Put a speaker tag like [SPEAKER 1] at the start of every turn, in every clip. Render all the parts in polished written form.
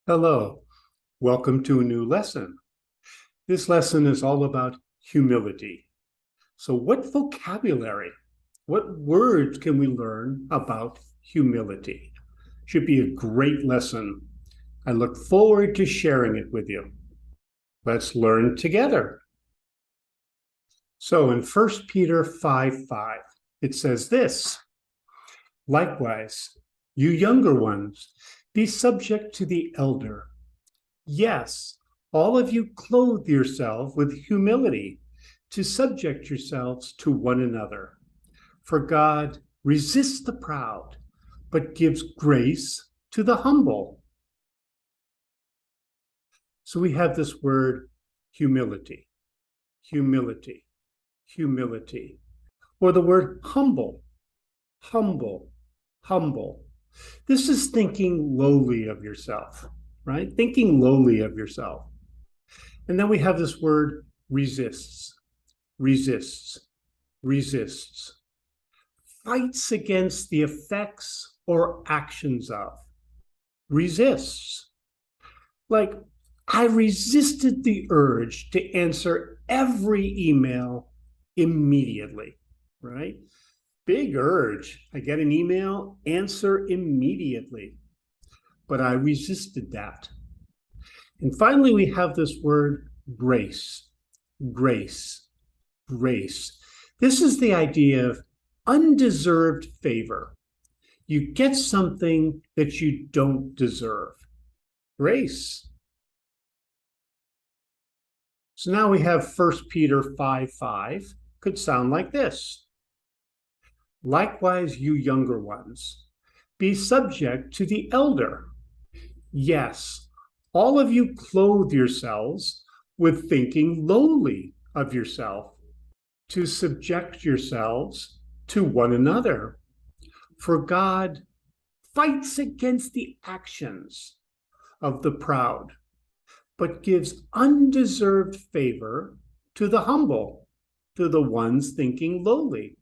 [SPEAKER 1] Hello, welcome to a new lesson. This lesson is all about humility. So what vocabulary, what words can we learn about humility? Should be a great lesson. I look forward to sharing it with you. Let's learn together. So in 1 Peter 5:5, it says this, likewise, you younger ones, be subject to the elder. Yes, all of you clothe yourself with humility to subject yourselves to one another. For God resists the proud, but gives grace to the humble. So we have this word humility, humility, humility, or the word humble, humble, humble. This is thinking lowly of yourself, right? Thinking lowly of yourself. And then we have this word resists, resists, resists, fights against the effects or actions of, resists. Like, I resisted the urge to answer every email immediately, right? Big urge. I get an email, answer immediately. But I resisted that. And finally, we have this word grace, grace, grace. This is the idea of undeserved favor. You get something that you don't deserve. Grace. So now we have 1 Peter 5:5. Could sound like this. Likewise, you younger ones, be subject to the elder. Yes, all of you clothe yourselves with thinking lowly of yourself, to subject yourselves to one another. For God fights against the actions of the proud, but gives undeserved favor to the humble, to the ones thinking lowly.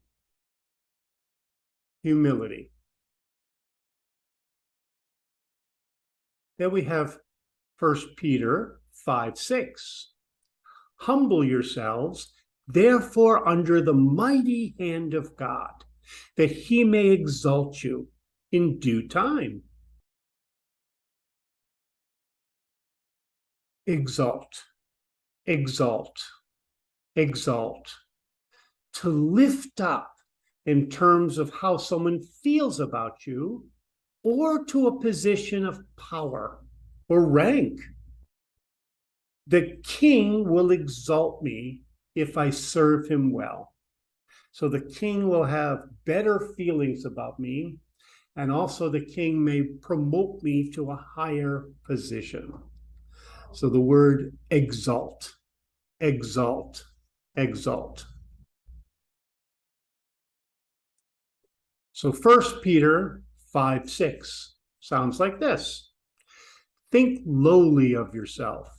[SPEAKER 1] Humility. Then we have 1 Peter 5:6. Humble yourselves, therefore, under the mighty hand of God, that he may exalt you in due time. Exalt, exalt, exalt. To lift up in terms of how someone feels about you, or to a position of power or rank. The king will exalt me if I serve him well. So the king will have better feelings about me, and also the king may promote me to a higher position. So the word exalt, exalt, exalt. So 1 Peter 5:6 sounds like this. Think lowly of yourself.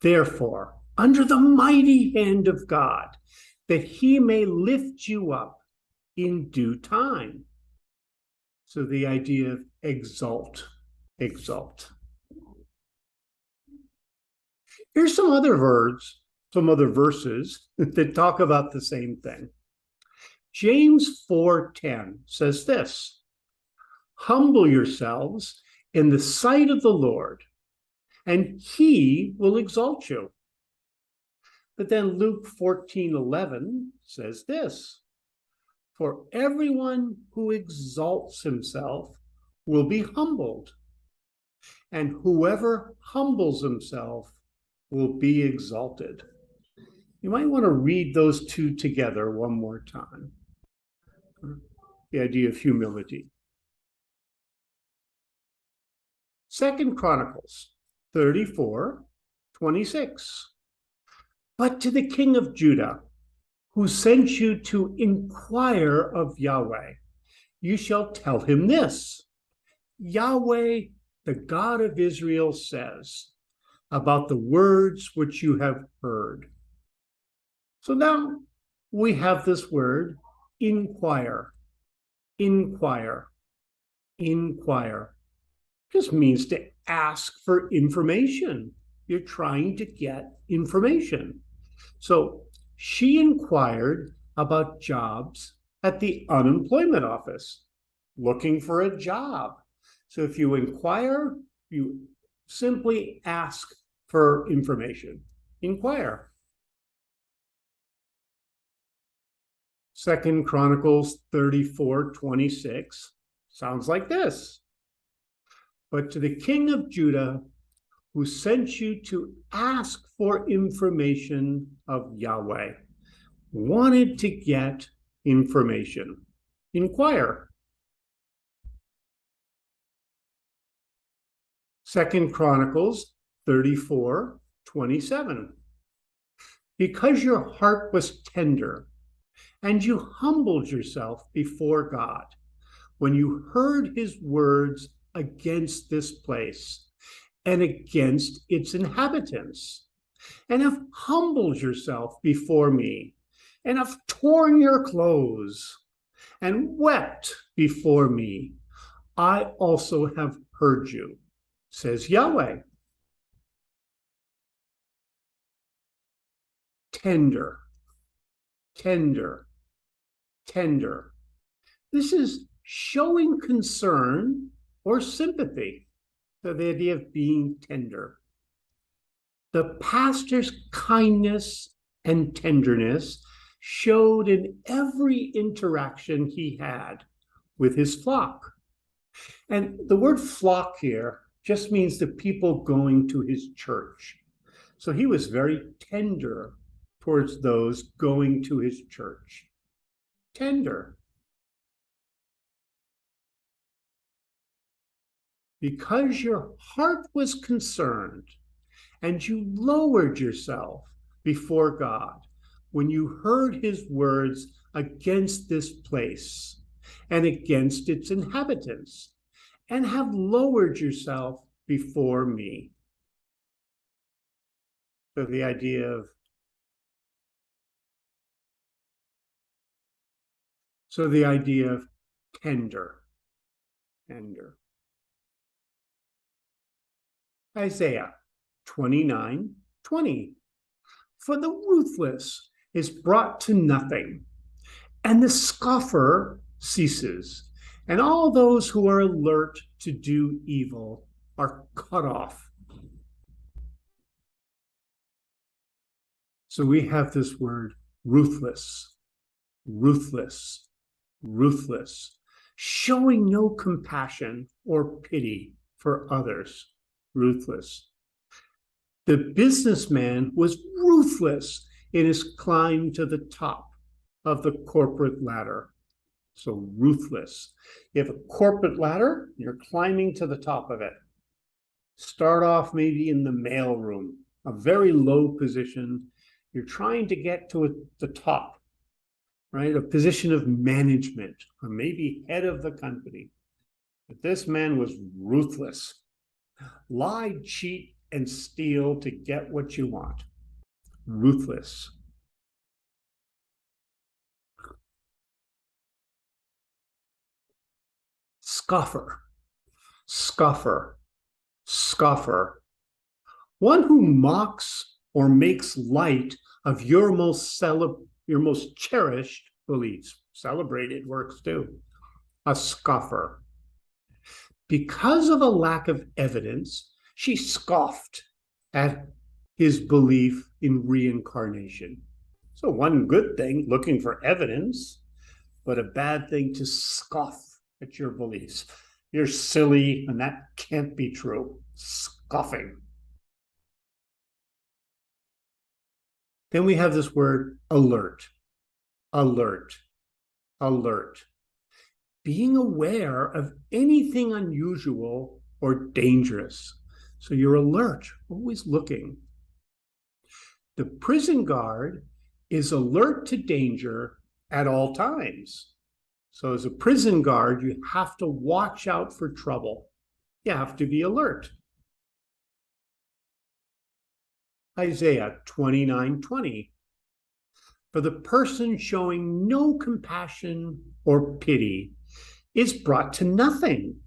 [SPEAKER 1] Therefore, under the mighty hand of God, that he may lift you up in due time. So the idea of exalt, exalt. Here's some other words, some other verses that talk about the same thing. James 4:10 says this, humble yourselves in the sight of the Lord, and he will exalt you. But then Luke 14:11 says this, for everyone who exalts himself will be humbled, and whoever humbles himself will be exalted. You might want to read those two together one more time. The idea of humility. 2 Chronicles 34:26. But to the king of Judah, who sent you to inquire of Yahweh, you shall tell him this. Yahweh, the God of Israel, says about the words which you have heard. So now we have this word, inquire, inquire, inquire. just means to ask for information. You're trying to get information. So she inquired about jobs at the unemployment office, looking for a job. So if you inquire, you simply ask for information. Inquire. 2 Chronicles 34:26 sounds like this. But to the king of Judah, who sent you to ask for information of Yahweh, wanted to get information. Inquire. 2 Chronicles 34:27. Because your heart was tender and you humbled yourself before God when you heard his words against this place and against its inhabitants, and have humbled yourself before me, and have torn your clothes, and wept before me, I also have heard you, says Yahweh. Tender, tender, tender. This is showing concern or sympathy. So the idea of being tender. The pastor's kindness and tenderness showed in every interaction he had with his flock. And the word flock here just means the people going to his church. So he was very tender towards those going to his church. Tender. Because your heart was concerned and you lowered yourself before God when you heard his words against this place and against its inhabitants, and have lowered yourself before me. So the idea of tender. Isaiah 29:20. For the ruthless is brought to nothing, and the scoffer ceases, and all those who are alert to do evil are cut off. So we have this word ruthless, ruthless, ruthless, showing no compassion or pity for others. Ruthless. The businessman was ruthless in his climb to the top of the corporate ladder. So ruthless. You have a corporate ladder, you're climbing to the top of it. Start off maybe in the mailroom, a very low position. You're trying to get to the top, right? A position of management, or maybe head of the company. But this man was ruthless. Lie, cheat, and steal to get what you want. Ruthless. Scoffer, scoffer, scoffer. One who mocks or makes light of your most cherished beliefs. Celebrated works too. A scoffer. Because of a lack of evidence, she scoffed at his belief in reincarnation. So one good thing, looking for evidence, but a bad thing to scoff at your beliefs. You're silly, and that can't be true. Scoffing. Then we have this word alert, alert, alert. Being aware of anything unusual or dangerous. So you're alert, always looking. The prison guard is alert to danger at all times. So as a prison guard, you have to watch out for trouble. You have to be alert. Isaiah 29:20. For the person showing no compassion or pity is brought to nothing,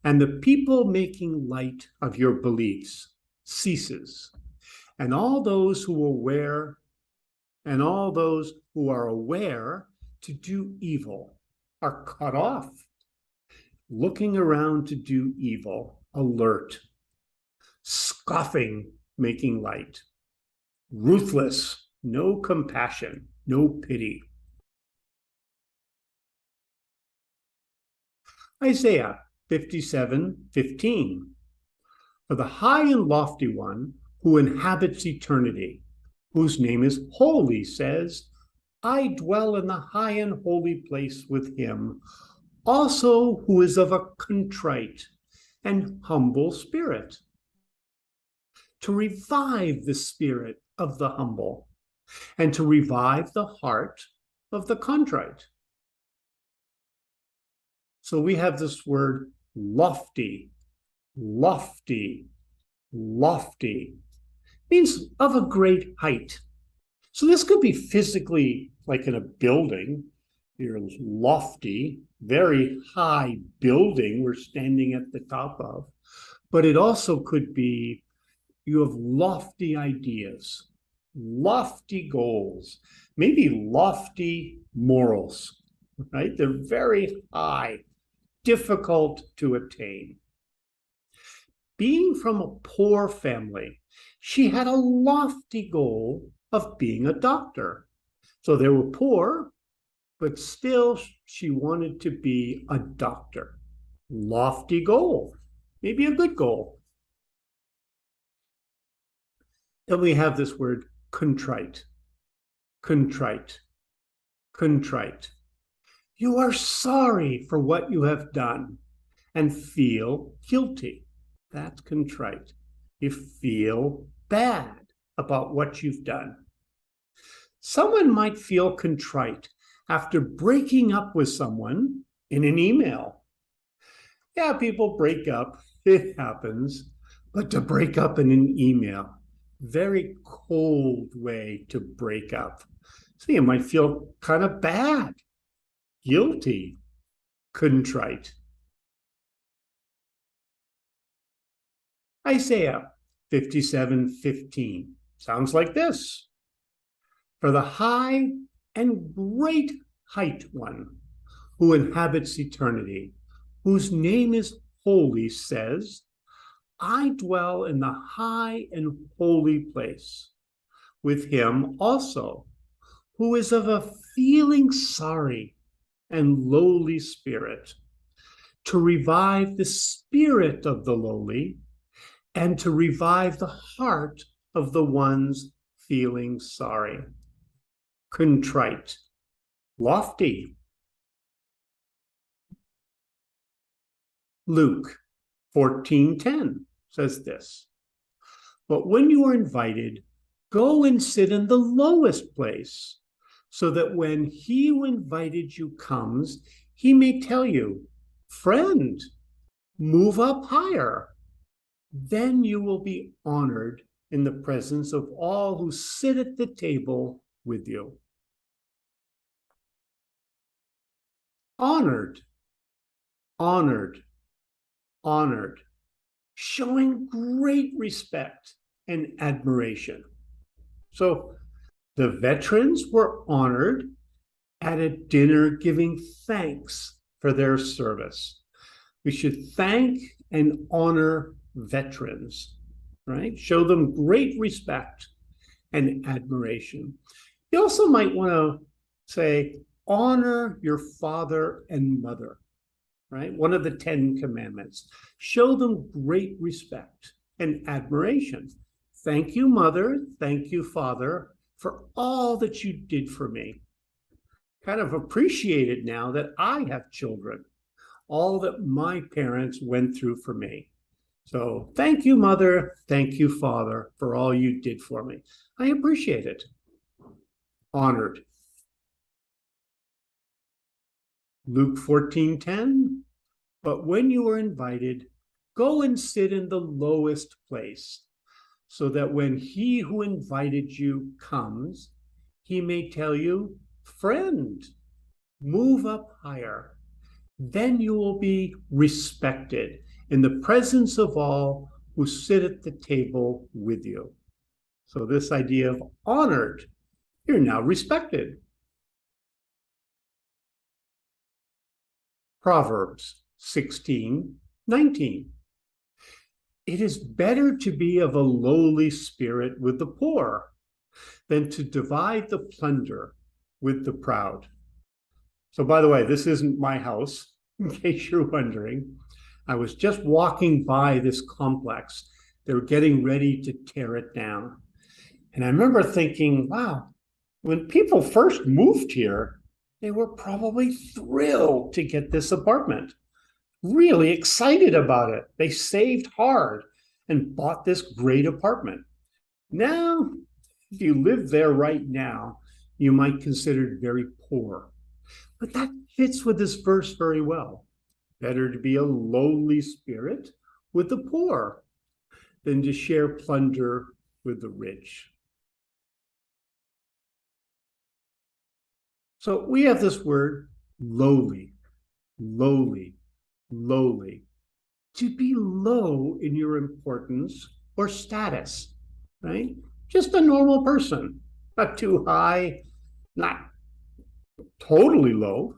[SPEAKER 1] and the people making light of your beliefs ceases, and all those who are aware to do evil are cut off, looking around to do evil, alert, scoffing, making light, ruthless, no compassion, no pity. Isaiah 57:15. For the high and lofty one who inhabits eternity, whose name is holy, says, I dwell in the high and holy place with him, also who is of a contrite and humble spirit, to revive the spirit of the humble and to revive the heart of the contrite. So we have this word lofty, lofty, lofty, means of a great height. So this could be physically like in a building. You're lofty, very high building we're standing at the top of. But it also could be you have lofty ideas, lofty goals, maybe lofty morals, right? They're very high, difficult to attain. Being from a poor family, she had a lofty goal of being a doctor. So they were poor, but still she wanted to be a doctor. Lofty goal, maybe a good goal. Then we have this word contrite, contrite, contrite. You are sorry for what you have done and feel guilty. That's contrite. You feel bad about what you've done. Someone might feel contrite after breaking up with someone in an email. Yeah, people break up, it happens, but to break up in an email, very cold way to break up. So you might feel kind of bad, guilty, contrite. Isaiah 57:15 sounds like this. For the high and great height one who inhabits eternity, whose name is holy, says, I dwell in the high and holy place with him also, who is of a feeling sorry and lowly spirit, to revive the spirit of the lowly and to revive the heart of the ones feeling sorry. Contrite, lofty. Luke 14:10 says this, but when you are invited, go and sit in the lowest place, so that when he who invited you comes, he may tell you, friend, move up higher. Then you will be honored in the presence of all who sit at the table with you. Honored, honored, honored, showing great respect and admiration. So the veterans were honored at a dinner giving thanks for their service. We should thank and honor veterans, right? Show them great respect and admiration. You also might want to say, honor your father and mother, right? One of the 10 commandments. Show them great respect and admiration. Thank you, mother. Thank you, father, for all that you did for me. Kind of appreciate it now that I have children, all that my parents went through for me. So thank you, mother. Thank you, father, for all you did for me. I appreciate it. Honored. Luke 14:10, but when you are invited, go and sit in the lowest place, so that when he who invited you comes, he may tell you, friend, move up higher. Then you will be respected in the presence of all who sit at the table with you. So this idea of honored, you're now respected. Proverbs 16:19. It is better to be of a lowly spirit with the poor than to divide the plunder with the proud. So, by the way, this isn't my house, in case you're wondering. I was just walking by this complex. They were getting ready to tear it down. And I remember thinking, wow, when people first moved here, they were probably thrilled to get this apartment, really excited about it. They saved hard and bought this great apartment. Now, if you live there right now, you might consider it very poor. But that fits with this verse very well. Better to be a lowly spirit with the poor than to share plunder with the rich. So we have this word lowly, lowly, lowly. To be low in your importance or status, right? Just a normal person, not too high, not totally low.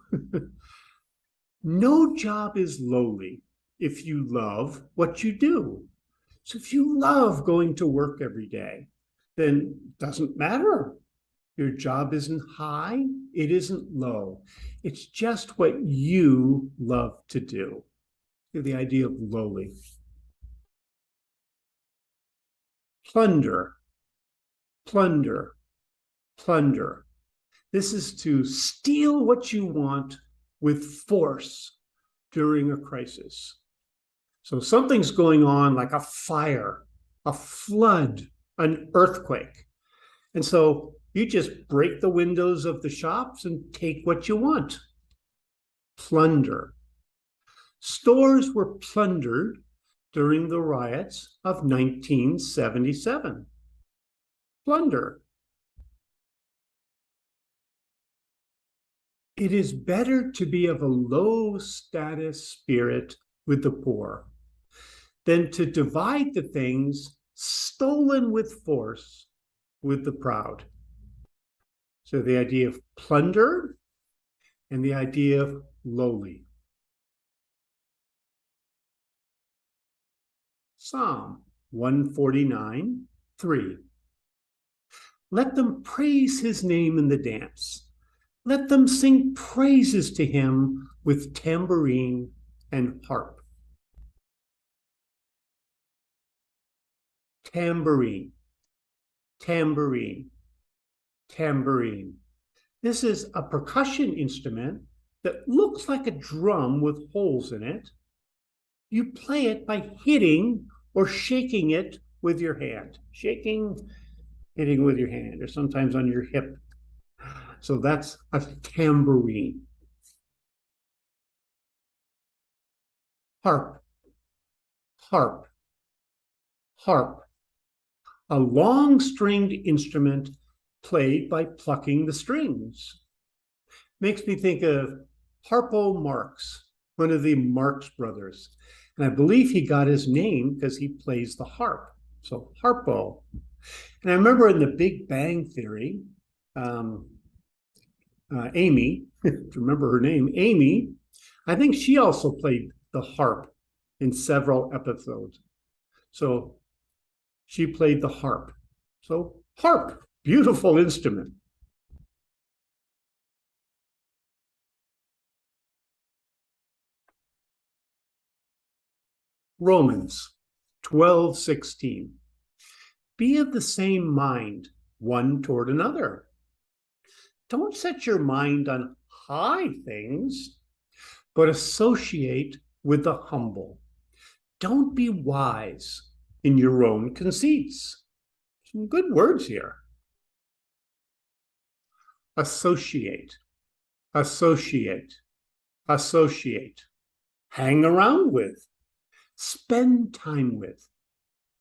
[SPEAKER 1] No job is lowly if you love what you do. So if you love going to work every day, then it doesn't matter. Your job isn't high, it isn't low. It's just what you love to do. The idea of lowly. Plunder, plunder, plunder. This is to steal what you want with force during a crisis. So something's going on, like a fire, a flood, an earthquake. And so you just break the windows of the shops and take what you want. Plunder. Stores were plundered during the riots of 1977. Plunder. It is better to be of a low status spirit with the poor than to divide the things stolen with force with the proud. So the idea of plunder and the idea of lowly. Psalm 149:3. Let them praise his name in the dance. Let them sing praises to him with tambourine and harp. Tambourine, tambourine, tambourine. This is a percussion instrument that looks like a drum with holes in it. You play it by hitting or shaking it with your hand. Shaking, hitting with your hand, or sometimes on your hip. So that's a tambourine. Harp, harp, harp. A long-stringed instrument played by plucking the strings. Makes me think of Harpo Marx, one of the Marx brothers. And I believe he got his name because he plays the harp. So Harpo. And I remember in the Big Bang Theory, Amy, to remember her name, Amy, I think she also played the harp in several episodes. So she played the harp. So harp, beautiful instrument. Romans 12:16. Be of the same mind one toward another. Don't set your mind on high things, but associate with the humble. Don't be wise in your own conceits. Some good words here. Associate, associate, associate. Hang around with, spend time with,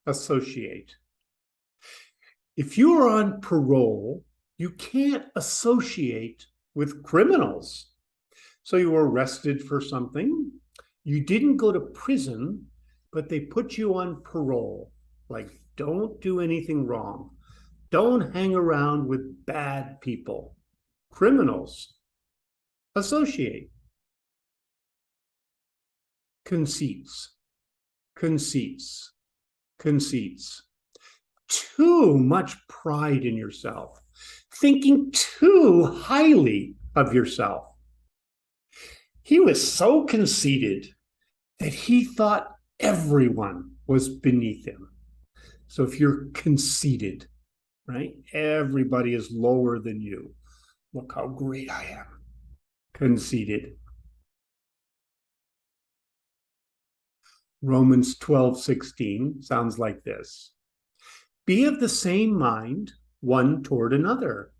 [SPEAKER 1] associate. If you are on parole, you can't associate with criminals. So you were arrested for something. You didn't go to prison, but they put you on parole. Like, don't do anything wrong. Don't hang around with bad people, criminals. Associate. Conceits, conceits, conceits. Too much pride in yourself, thinking too highly of yourself. He was so conceited that he thought everyone was beneath him. So if you're conceited, right, everybody is lower than you. Look how great I am. Conceited. Romans 12:16 sounds like this. Be of the same mind one toward another.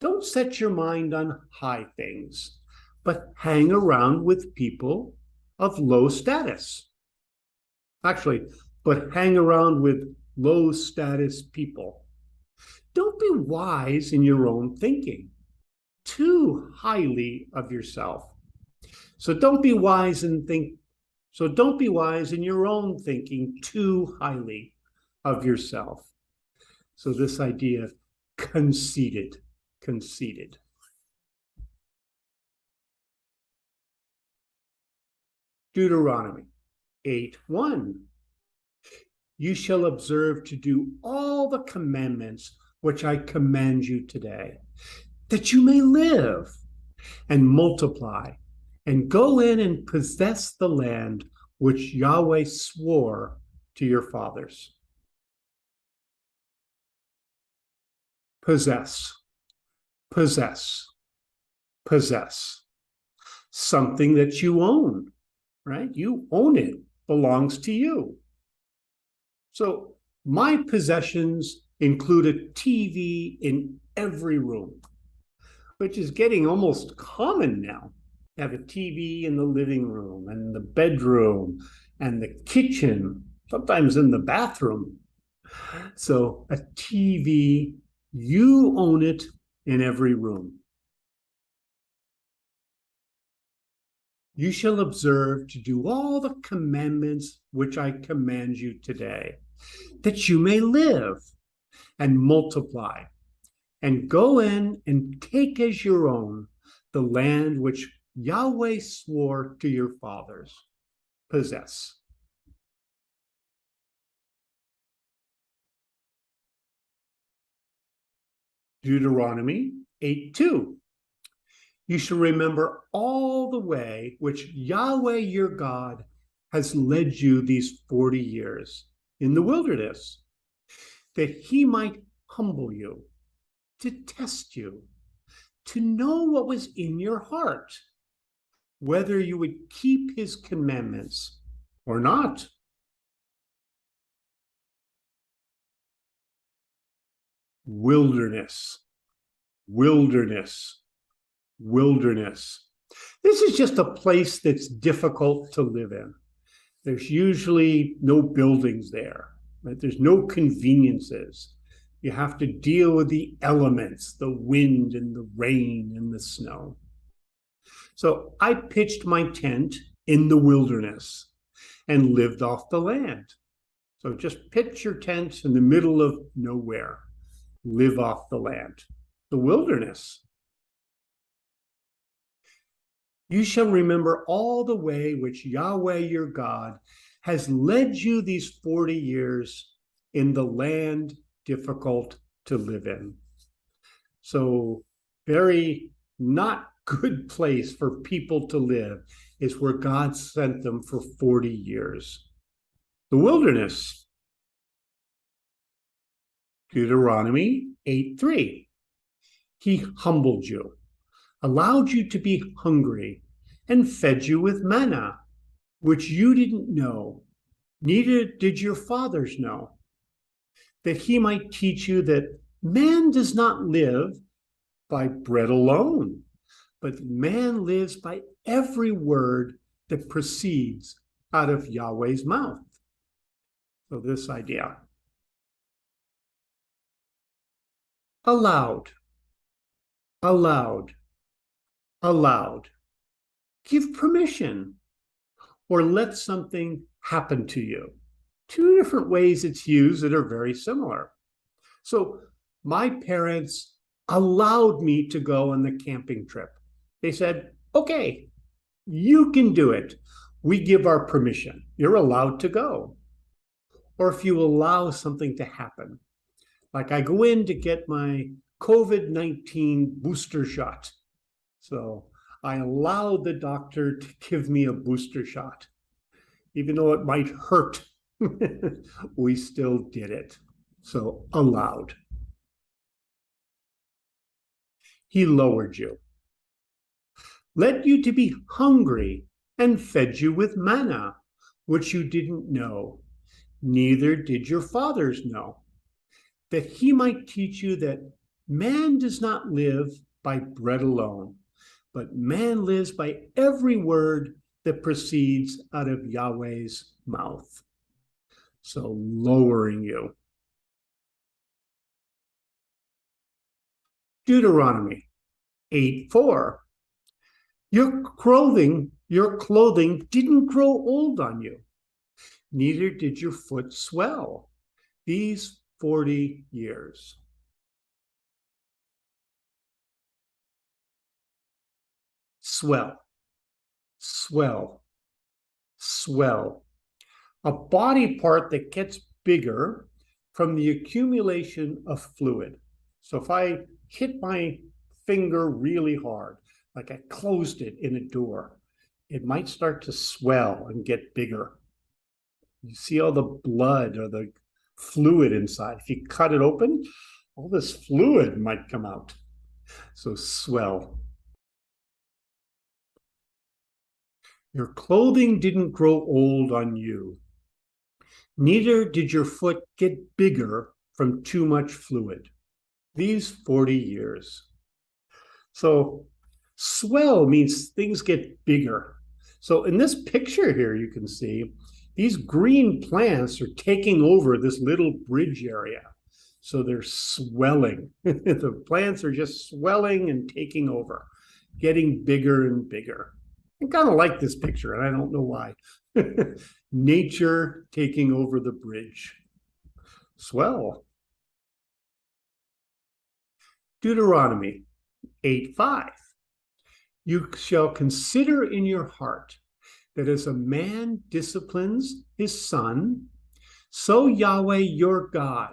[SPEAKER 1] Don't set your mind on high things, but hang around with people of low status. Actually, but hang around with low status people. Don't be wise in your own thinking, too highly of yourself. So don't be wise in your own thinking too highly of yourself. So this idea of conceited. Deuteronomy 8:1. You shall observe to do all the commandments which I command you today, that you may live and multiply and go in and possess the land which Yahweh swore to your fathers. Possess, possess, possess. Something that you own, right? You own it, belongs to you. So my possessions include a TV in every room, which is getting almost common now. You have a TV in the living room and the bedroom and the kitchen, sometimes in the bathroom. So a TV, you own it in every room. You shall observe to do all the commandments which I command you today, that you may live and multiply, and go in and take as your own the land which Yahweh swore to your fathers. Possess. Deuteronomy 8:2. You shall remember all the way which Yahweh your God has led you these 40 years in the wilderness, that he might humble you, to test you, to know what was in your heart, whether you would keep his commandments or not. Wilderness, wilderness, wilderness. This is just a place that's difficult to live in. There's usually no buildings there, right? There's no conveniences. You have to deal with the elements, the wind and the rain and the snow. So I pitched my tent in the wilderness and lived off the land. So just pitch your tent in the middle of nowhere, live off the land, the wilderness. You shall remember all the way which Yahweh your God has led you these 40 years in the land difficult to live in. So very not good place for people to live is where God sent them for 40 years. The wilderness. Deuteronomy 8:3. He humbled you, allowed you to be hungry, and fed you with manna, which you didn't know, neither did your fathers know, that he might teach you that man does not live by bread alone, but man lives by every word that proceeds out of Yahweh's mouth. So this idea. Allowed, allowed, allowed. Give permission or let something happen to you. Two different ways it's used that are very similar. So my parents allowed me to go on the camping trip. They said, okay, you can do it. We give our permission. You're allowed to go. Or if you allow something to happen, like I go in to get my COVID-19 booster shot. So I allowed the doctor to give me a booster shot. Even though it might hurt, we still did it. So allowed. He lowered you, led you to be hungry, and fed you with manna, which you didn't know, neither did your fathers know, that he might teach you that man does not live by bread alone, but man lives by every word that proceeds out of Yahweh's mouth. So lowering you. Deuteronomy 8:4. Your clothing didn't grow old on you, neither did your foot swell these 40 years. Swell, swell, swell. A body part that gets bigger from the accumulation of fluid. So if I hit my finger really hard, like I closed it in a door, it might start to swell and get bigger. You see all the blood or the fluid inside. If you cut it open, all this fluid might come out. So swell. Your clothing didn't grow old on you. Neither did your foot get bigger from too much fluid. These 40 years. So swell means things get bigger. So in this picture here, you can see these green plants are taking over this little bridge area. So they're swelling. The plants are just swelling and taking over, getting bigger and bigger. I kind of like this picture, and I don't know why. Nature taking over the bridge. Swell. Deuteronomy 8:5. You shall consider in your heart that as a man disciplines his son, so Yahweh your God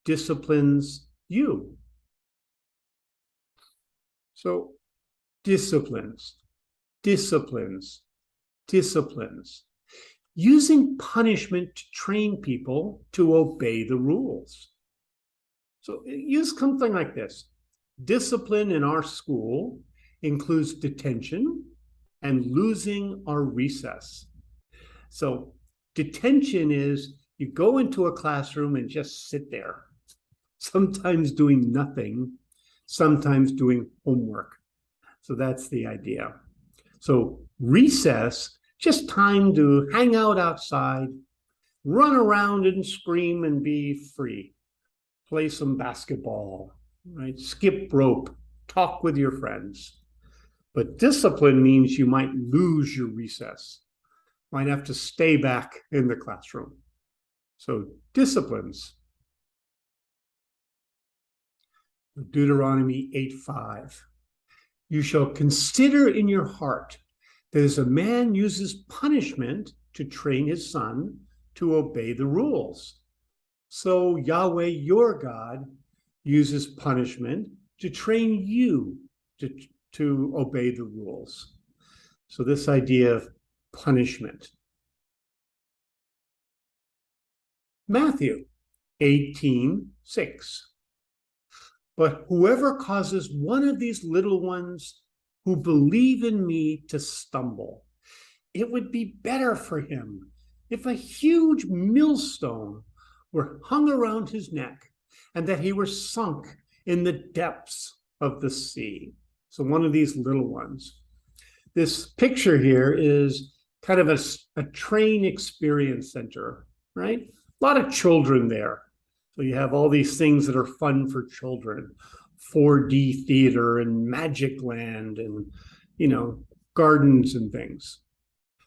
[SPEAKER 1] disciplines you. So disciplines, disciplines, disciplines. Using punishment to train people to obey the rules. So use something like this. Discipline in our school includes detention and losing our recess. So detention is you go into a classroom and just sit there, sometimes doing nothing, sometimes doing homework. So that's the idea. So recess, just time to hang out outside, run around and scream and be free. Play some basketball, right? Skip rope, talk with your friends. But discipline means you might lose your recess, might have to stay back in the classroom. So disciplines. Deuteronomy 8:5. You shall consider in your heart that as a man uses punishment to train his son to obey the rules, so Yahweh your God uses punishment to train you to obey the rules. So this idea of punishment. Matthew 18:6. But whoever causes one of these little ones who believe in me to stumble, it would be better for him if a huge millstone were hung around his neck and that he were sunk in the depths of the sea. So one of these little ones. This picture here is kind of a train experience center, right? A lot of children there. So you have all these things that are fun for children, 4D theater and Magic Land and, gardens and things.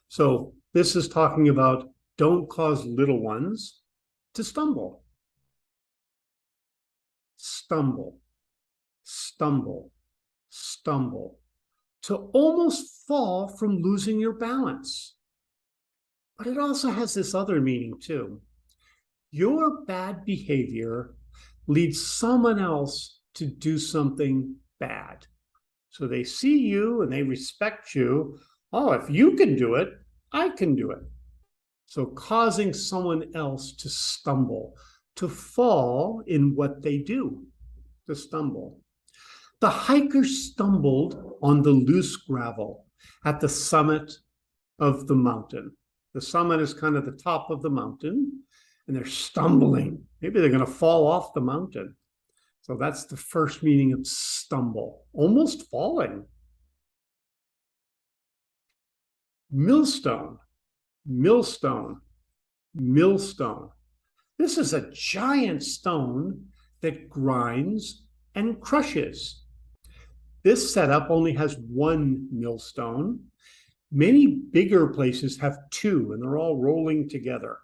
[SPEAKER 1] So this is talking about don't cause little ones to stumble. Stumble, stumble, stumble, to almost fall from losing your balance. But it also has this other meaning too. Your bad behavior leads someone else to do something bad. So they see you and they respect you. Oh, if you can do it, I can do it. So causing someone else to stumble, to fall in what they do, to stumble. The hiker stumbled on the loose gravel at the summit of the mountain. The summit is kind of the top of the mountain, and they're stumbling. Maybe they're going to fall off the mountain. So that's the first meaning of stumble, almost falling. Millstone, millstone, millstone. This is a giant stone that grinds and crushes. This setup only has one millstone. Many bigger places have two, and they're all rolling together.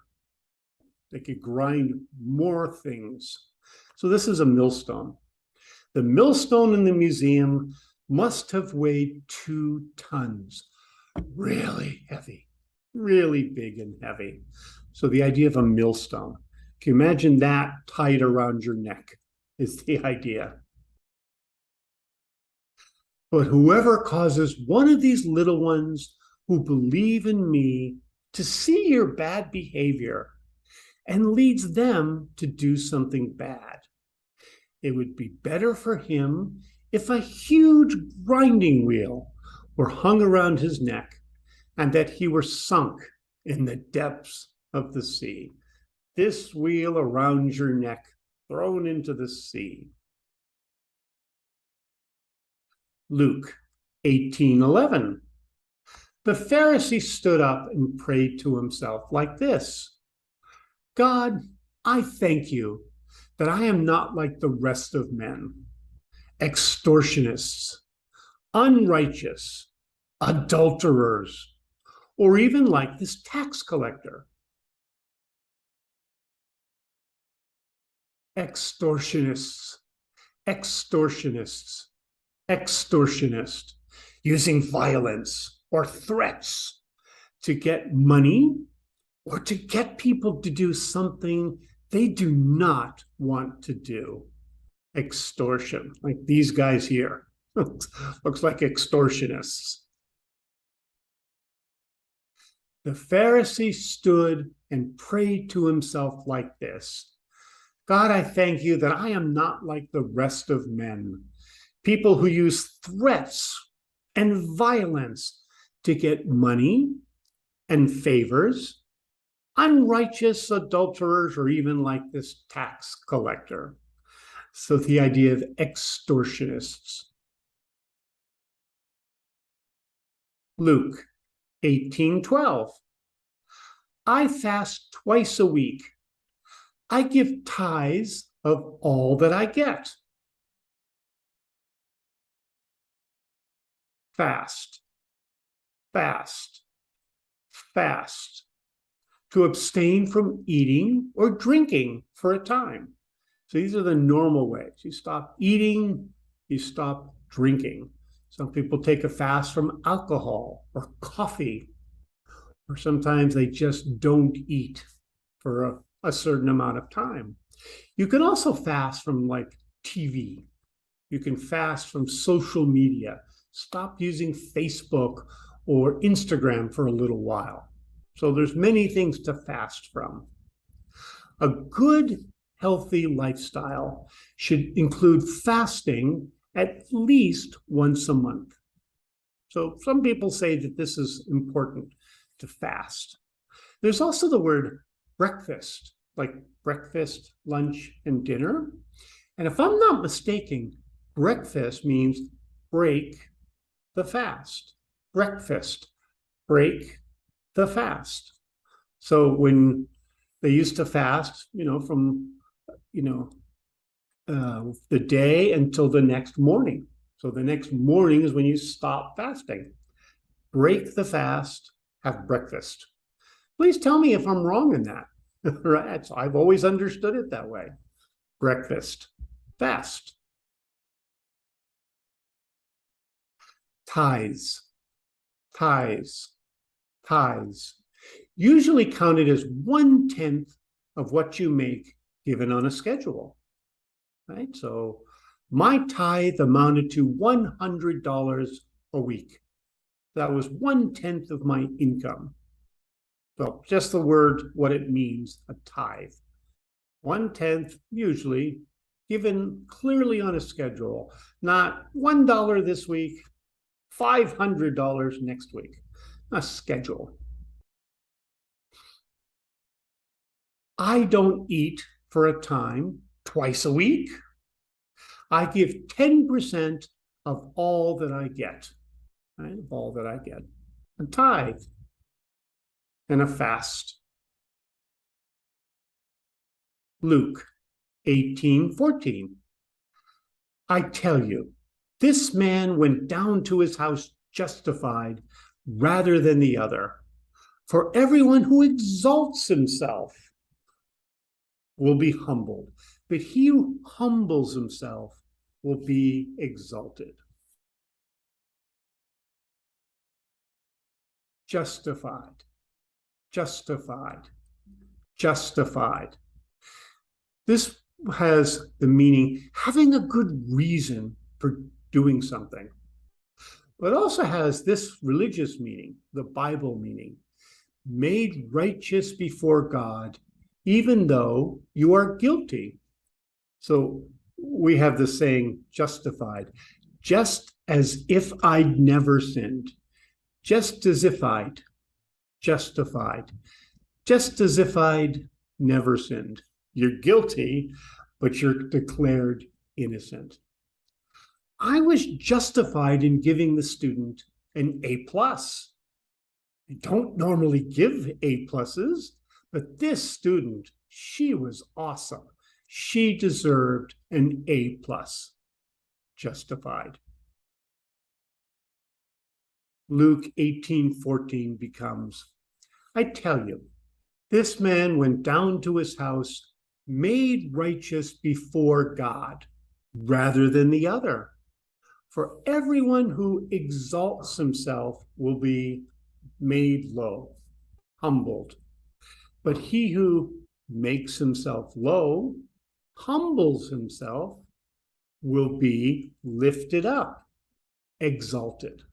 [SPEAKER 1] They could grind more things. So this is a millstone. The millstone in the museum must have weighed 2 tons. Really heavy, really big and heavy. So the idea of a millstone. Can you imagine that tied around your neck is the idea. But whoever causes one of these little ones who believe in me to see your bad behavior and leads them to do something bad, it would be better for him if a huge grinding wheel were hung around his neck and that he were sunk in the depths of the sea. This wheel around your neck, thrown into the sea. Luke 18:11. The Pharisee stood up and prayed to himself like this: God, I thank you that I am not like the rest of men, extortionists, unrighteous, adulterers, or even like this tax collector. Extortionists, extortionists, extortionist, using violence or threats to get money or to get people to do something they do not want to do. Extortion, like these guys here. Looks like extortionists. The Pharisee stood and prayed to himself like this: God, I thank you that I am not like the rest of men, people who use threats and violence to get money and favors, unrighteous adulterers, or even like this tax collector. So the idea of extortionists. Luke 18:12. I fast twice a week. I give tithes of all that I get. Fast, fast, fast. To abstain from eating or drinking for a time. So these are the normal ways. You stop eating, you stop drinking. Some people take a fast from alcohol or coffee, or sometimes they just don't eat for a certain amount of time. You can also fast from like TV. You can fast from social media. Stop using Facebook or Instagram for a little while. So there's many things to fast from. A good, healthy lifestyle should include fasting at least once a month. So some people say that this is important to fast. There's also the word breakfast, like breakfast, lunch, and dinner. And if I'm not mistaken, breakfast means break the fast. Breakfast, break the fast. So when they used to fast, from, the day until the next morning. So the next morning is when you stop fasting. Break the fast, have breakfast. Please tell me if I'm wrong in that. Right? So I've always understood it that way. Breakfast, fast. Tithes, tithes, tithes. Usually counted as 1/10 of what you make given on a schedule. Right? So my tithe amounted to $100 a week. That was 1/10 of my income. So just the word, what it means, a tithe. 1/10, usually, given clearly on a schedule, not $1 this week, $500 next week. A schedule. I don't eat for a time twice a week. I give 10% of all that I get, right? Of all that I get. A tithe and a fast. Luke 18:14. I tell you, this man went down to his house justified rather than the other. For everyone who exalts himself will be humbled, but he who humbles himself will be exalted. Justified, justified, justified. This has the meaning having a good reason for doing something. But it also has this religious meaning, the Bible meaning, made righteous before God, even though you are guilty. So we have the saying, justified, just as if I'd never sinned, just as if I'd, justified, just as if I'd never sinned. You're guilty, but you're declared innocent. I was justified in giving the student an A+. I don't normally give A+, but this student, she was awesome. She deserved an A+. Justified. Luke 18:14 becomes, I tell you, this man went down to his house made righteous before God rather than the other. For everyone who exalts himself will be made low, humbled. But he who makes himself low, humbles himself, will be lifted up, exalted.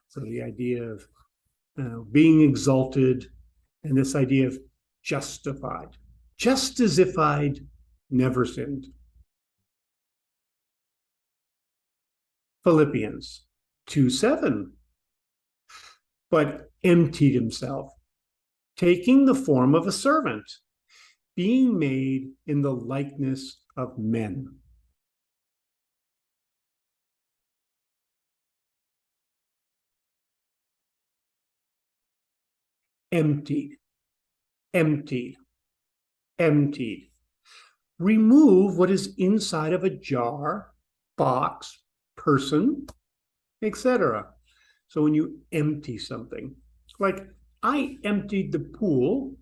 [SPEAKER 1] So the idea of being exalted and this idea of justified, just as if I'd never sinned. Philippians 2:7. But emptied himself, taking the form of a servant, being made in the likeness of men. Emptied, emptied, emptied. Remove what is inside of a jar, box, person, etc. So when you empty something, like I emptied the pool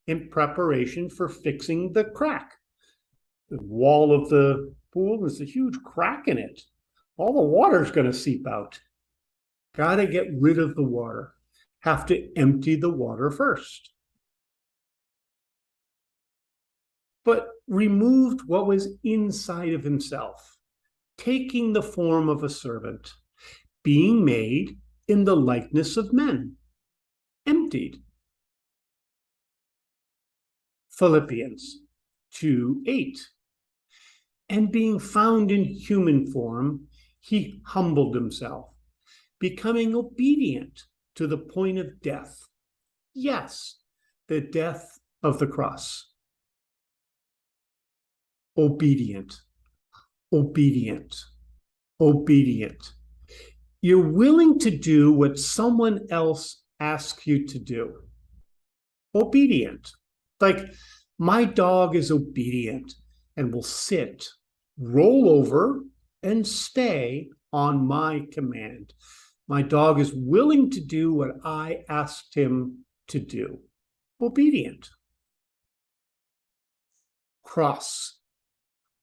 [SPEAKER 1] in preparation for fixing the crack. The wall of the pool, there's a huge crack in it. All the water's going to seep out. Got to get rid of the water. Have to empty the water first. But removed what was inside of himself, taking the form of a servant, being made in the likeness of men, emptied. Philippians 2:8. And being found in human form, he humbled himself, becoming obedient to the point of death. Yes, the death of the cross. Obedient, obedient, obedient. You're willing to do what someone else asks you to do. Obedient. Like my dog is obedient and will sit, roll over, and stay on my command. My dog is willing to do what I asked him to do. Obedient. Cross,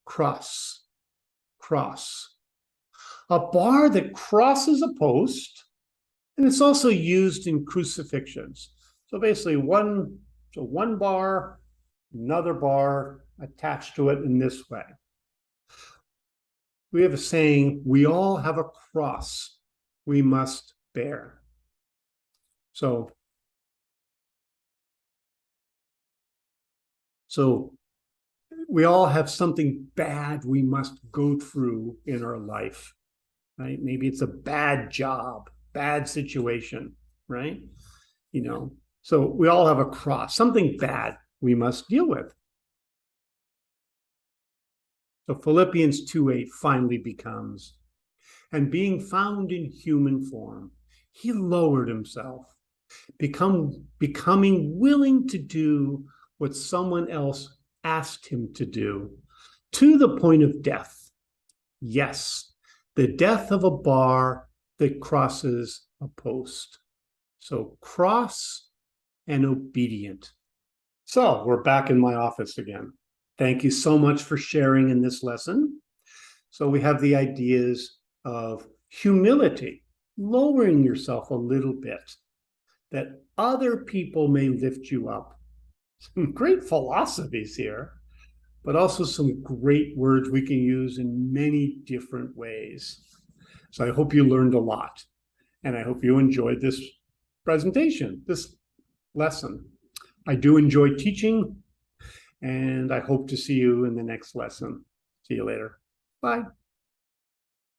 [SPEAKER 1] cross, cross. A bar that crosses a post, and it's also used in crucifixions. So basically one bar, another bar attached to it in this way. We have a saying, we all have a cross we must bear. So we all have something bad we must go through in our life, right? Maybe it's a bad job, bad situation, right? So we all have a cross, something bad we must deal with. So Philippians 2:8 finally becomes, and being found in human form, he lowered himself, becoming willing to do what someone else asked him to do, to the point of death. Yes, the death of a bar that crosses a post. So cross and obedient. So we're back in my office again. Thank you so much for sharing in this lesson. So we have the ideas of humility, lowering yourself a little bit, that other people may lift you up. Some great philosophies here, but also some great words we can use in many different ways. So I hope you learned a lot, and I hope you enjoyed this presentation, this lesson. I do enjoy teaching, and I hope to see you in the next lesson. See you later. Bye.